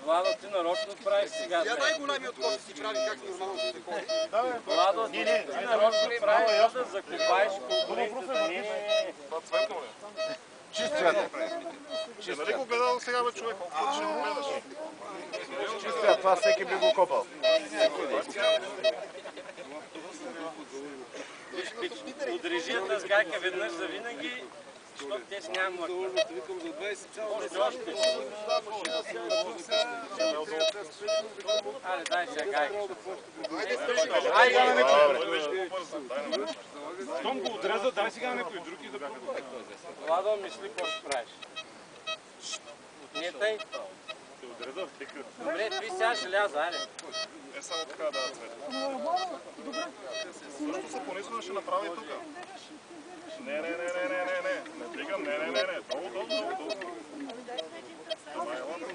Владо, ти нарочно правиш сега. Я най-голямият кофе си прави как нормално се ходи. Владо, ти нарочно правиш да закупаеш конкуренцията. Не. Това цветно ли? Чист цвят. Нали го гледал сега, бе, човек? Колко ще го гледаш? Чист цвят, това всеки би го копал. Подрежията с гайка веднъж за винаги, защото те си няма млъква. Още. Айде, дай сега гайка. Айде, Щом го отреза, дай сега на някой друг и да бяха. Владо, мисли какво ще правиш. Не тъй. Те отреза, тека. Добре, ти сега ще ляза, айде. Е, само така да цвет. Също се понизва ще направи тук. Не. Не дигам, не. Долу.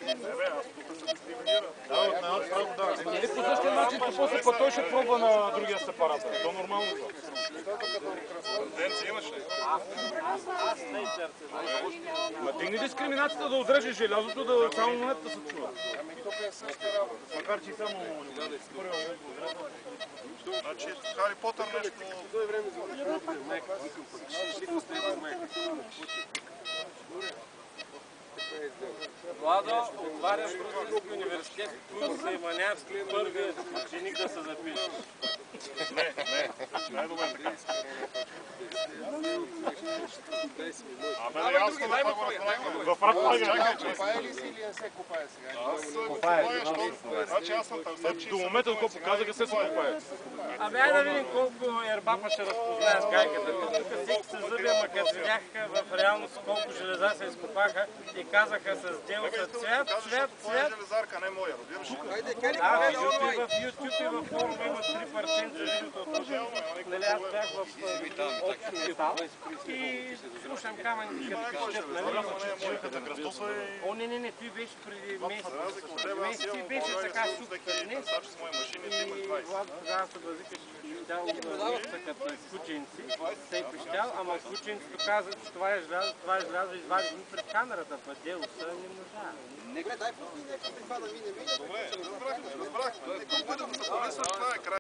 Не, бе, аз тук се дискриминира. Или по същия начин, после път той ще пробва на другия сепаратор. То нормално това. Тенденция имаш ли? Аз не търся. Ма дигни дискриминацията да отрежеш желязото, да само монетата се чува. Макар че и само първия момент го отрежа. Значи, Хари Потър нещо... Владо, отваряш Русински университет, курс за Иманярски, първият ученик да се запише. Не. Най-добре така. Абе, ясно, това го разбрахме. В рапага. Чакай. Копае ли си или не се копае сега? Аз се копая, значи аз съм търсач. До момента, докато показаха, се копае. Абе, айде да видим колко ербапа ще разпознае с гайката. Тук всеки се зъби, ама като видяха в реалност колко железа се изкопаха и казаха с дел с цвят. Твоя железарка, не моя, разбираш ли? В YouTube и в форума има 3% видеото от тук. Нали, аз бях в общия зал и слушам камъни като пищят, нали? О, не, той беше преди месец и беше така супер днес. И Владо тогава се базикаше, че пищял като кученци, се е пищял, ама кученцето каза, че това е желязо извади дни пред камерата, път дело са не можа. Нека дай пусни някакви това да мине. Добре, разбрахме. Колко да се понесваш, това е край.